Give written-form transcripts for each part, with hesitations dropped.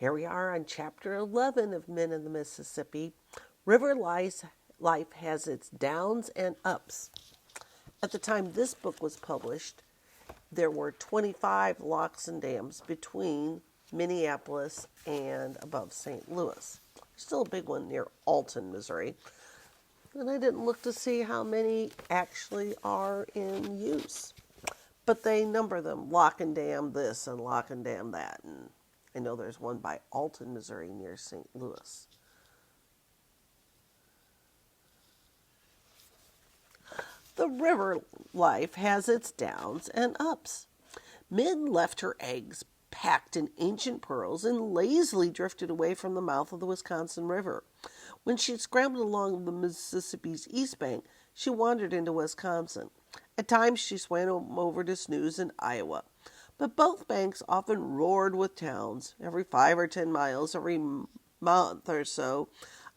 Here we are on Chapter 11 of Men in the Mississippi. River life has its downs and ups. At the time this book was published, there were 25 locks and dams between Minneapolis and above St. Louis. Still a big one near Alton, Missouri. And I didn't look to see how many actually are in use. But they number them, lock and dam this and lock and dam that. And I know there's one by Alton, Missouri near St. Louis. The river life has its downs and ups. Minn left her eggs packed in ancient pearls and lazily drifted away from the mouth of the Wisconsin River. When she scrambled along the Mississippi's east bank, she wandered into Wisconsin. At times she swam over to snooze in Iowa. But both banks often roared with towns. Every 5 or 10 miles, every month or so,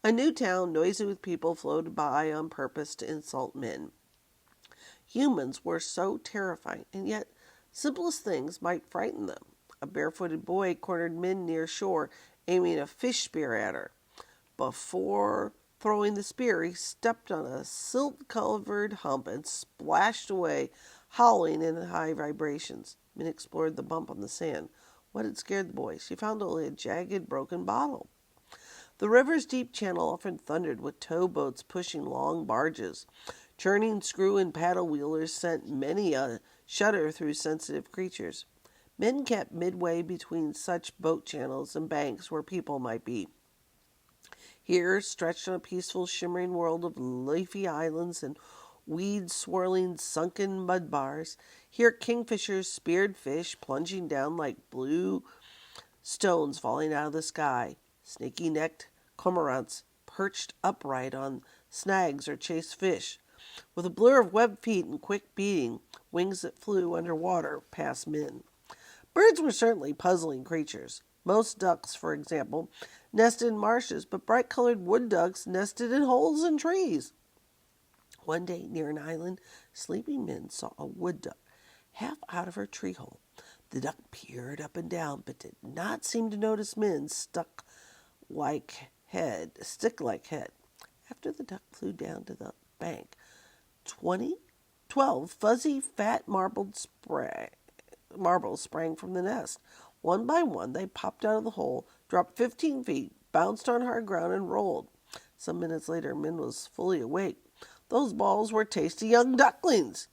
a new town, noisy with people, floated by on purpose to insult Minn. Humans were so terrifying, and yet simplest things might frighten them. A barefooted boy cornered Minn near shore, aiming a fish spear at her. Before throwing the spear, he stepped on a silt-covered hump and splashed away, howling in high vibrations. Minn explored the bump on the sand. What had scared the boy? She found only a jagged, broken bottle. The river's deep channel often thundered with towboats pushing long barges. Churning screw and paddle wheelers sent many a shudder through sensitive creatures. Minn kept midway between such boat channels and banks where people might be. Here, stretched on a peaceful, shimmering world of leafy islands and weed-swirling sunken mud bars, here kingfishers speared fish, plunging down like blue stones falling out of the sky. Snaky-necked cormorants perched upright on snags or chased fish, with a blur of webbed feet and quick beating wings that flew underwater past Minn. Birds were certainly puzzling creatures. Most ducks, for example, nested in marshes, but bright-colored wood ducks nested in holes in trees. One day, near an island, sleeping Minn saw a wood duck half out of her tree hole. The duck peered up and down, but did not seem to notice Minn's stick-like head. After the duck flew down to the bank, 12 fuzzy, fat marbles sprang from the nest. One by one, they popped out of the hole, dropped 15 feet, bounced on hard ground, and rolled. Some minutes later, Minn was fully awake. Those balls were tasty young ducklings.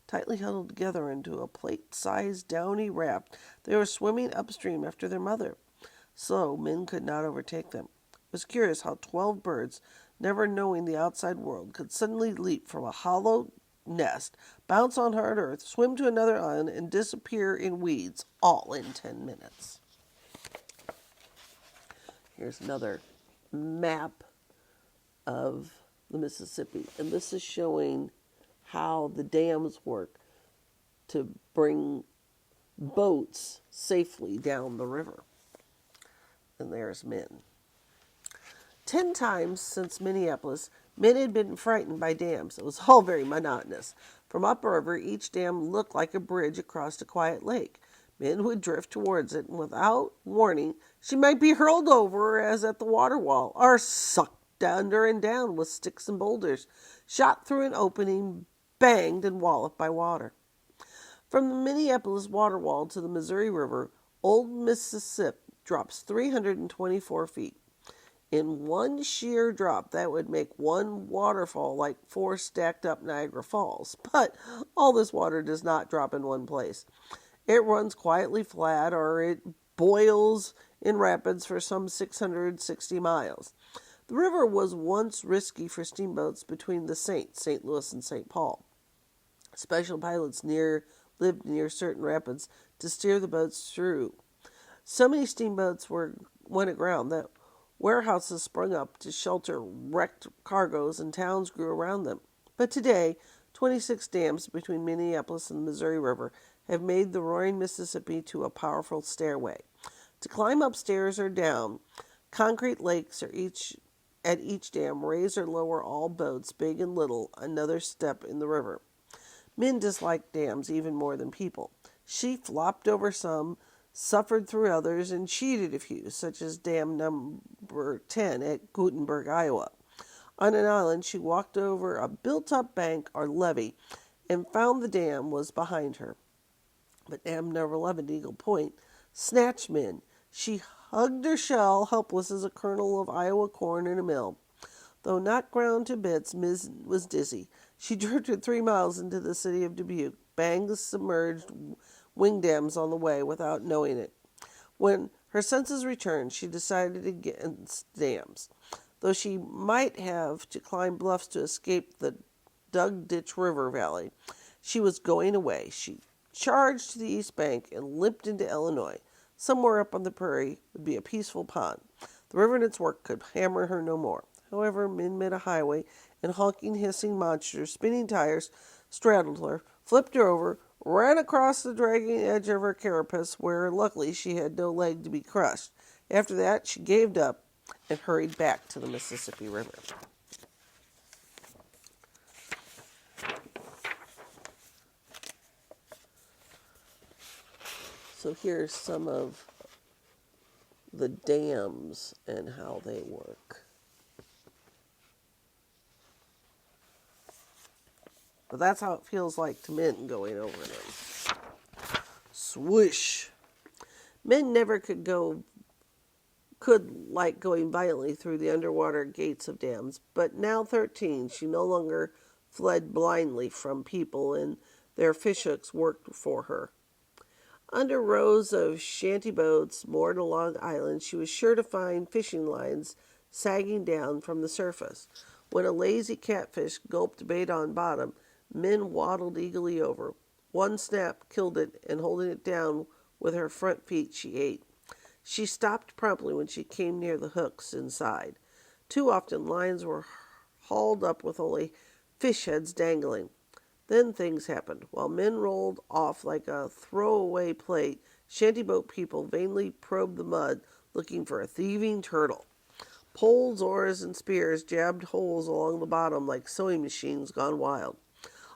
Tightly huddled together into a plate-sized downy raft, they were swimming upstream after their mother. So Minn could not overtake them. It was curious how 12 birds, never knowing the outside world, could suddenly leap from a hollow nest, bounce on hard earth, swim to another island, and disappear in weeds, all in 10 minutes. Here's another map of the Mississippi, and this is showing how the dams work to bring boats safely down the river. And there's Minn. 10 times since Minneapolis, Minn had been frightened by dams. It was all very monotonous. From upriver, each dam looked like a bridge across a quiet lake. Minn would drift towards it, and without warning, she might be hurled over as at the water wall, or sucked under and down with sticks and boulders, shot through an opening, banged and walloped by water. From the Minneapolis water wall to the Missouri River, Old Mississippi drops 324 feet. In one sheer drop, that would make one waterfall like 4 stacked up Niagara Falls. But all this water does not drop in one place. It runs quietly flat, or it boils in rapids for some 660 miles. The river was once risky for steamboats between the St. Louis and St. Paul. Special pilots lived near certain rapids to steer the boats through. So many steamboats went aground that warehouses sprung up to shelter wrecked cargoes, and towns grew around them. But today, 26 dams between Minneapolis and the Missouri River have made the roaring Mississippi to a powerful stairway. To climb upstairs or down, concrete lakes at each dam raise or lower all boats, big and little, another step in the river. Minn disliked dams even more than people. She flopped over some, suffered through others, and cheated a few, such as dam number 10 at Gutenberg, Iowa. On an island, she walked over a built-up bank or levee and found the dam was behind her. But dam number 11, Eagle Point, snatched Minn. She hugged her shell, helpless as a kernel of Iowa corn in a mill. Though not ground to bits, Ms. was dizzy. She drifted 3 miles into the city of Dubuque, banged the submerged wing dams on the way without knowing it. When her senses returned, she decided against dams. Though she might have to climb bluffs to escape the Dug Ditch River Valley, she was going away. She charged to the east bank and limped into Illinois. Somewhere up on the prairie would be a peaceful pond. The river and its work could hammer her no more. However, Minn met a highway, and honking, hissing monsters, spinning tires, straddled her, flipped her over, ran across the dragging edge of her carapace, where luckily she had no leg to be crushed. After that, she gave up and hurried back to the Mississippi River. So here's some of the dams and how they work. But that's how it feels like to Minn going over them. Swoosh. Minn never could like going violently through the underwater gates of dams, but now 13, she no longer fled blindly from people, and their fishhooks worked for her. Under rows of shanty boats moored along islands, she was sure to find fishing lines sagging down from the surface. When a lazy catfish gulped bait on bottom, Minn waddled eagerly over. One snap killed it, and holding it down with her front feet, she ate. She stopped promptly when she came near the hooks inside. Too often lines were hauled up with only fish heads dangling. Then things happened. While Minn rolled off like a throwaway plate, shantyboat people vainly probed the mud, looking for a thieving turtle. Poles, oars, and spears jabbed holes along the bottom like sewing machines gone wild.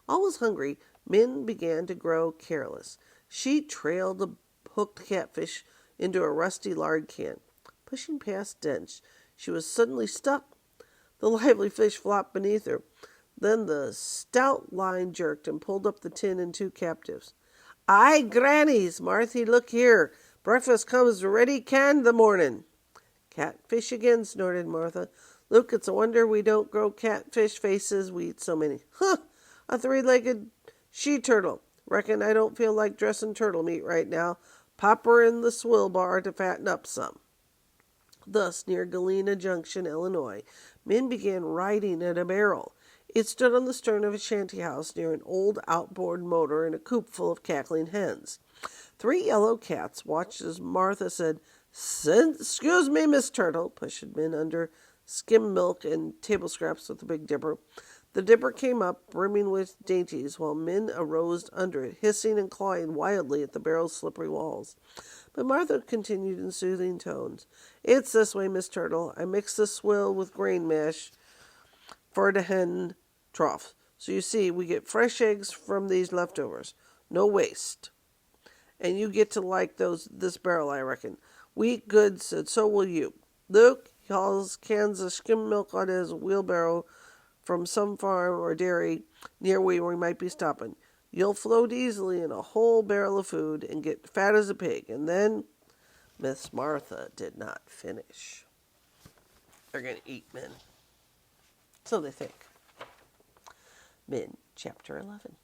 Always hungry, Minn began to grow careless. She trailed a hooked catfish into a rusty lard can. Pushing past Dench, she was suddenly stuck. The lively fish flopped beneath her. Then the stout line jerked and pulled up the tin and 2 captives. "Aye, grannies! Marthy, look here. Breakfast comes ready canned the mornin'." "Catfish again," snorted Martha. "Luke, it's a wonder we don't grow catfish faces, we eat so many." "Huh! A 3-legged she-turtle. Reckon I don't feel like dressing turtle meat right now. Pop her in the swill bar to fatten up some." Thus, near Galena Junction, Illinois, Minn began riding in a barrel. It stood on the stern of a shanty house near an old outboard motor and a coop full of cackling hens. 3 yellow cats watched as Martha said, "Excuse me, Miss Turtle," pushing Minn under skim milk and table scraps with the Big Dipper. The dipper came up, brimming with dainties, while Minn arose under it, hissing and clawing wildly at the barrel's slippery walls. But Martha continued in soothing tones. "It's this way, Miss Turtle. I mix the swill with grain mash for the hen trough. So you see, we get fresh eggs from these leftovers. No waste. And you get to like this barrel, I reckon. We eat good, and so will you." Luke, he hauls cans of skim milk on his wheelbarrow from some farm or dairy near where we might be stopping. You'll float easily in a whole barrel of food and get fat as a pig. And then Miss Martha did not finish. They're going to eat Minn. So they think. Minn Chapter 11.